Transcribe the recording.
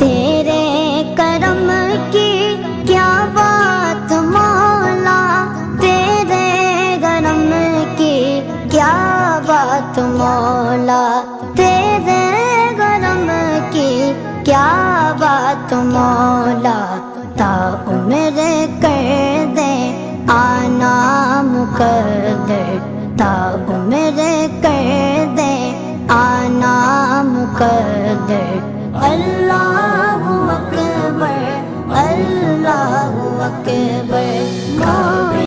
तेरे करम की क्या बात मौला, तेरे करम की क्या बात मौला, तेरे करम की क्या बात मौला। ताउम्र कर दे आना मुकद्दर, ताउम्र कर दे आना मुकद्दर। अल्लाहु अकबर, अल्लाहु अकबर।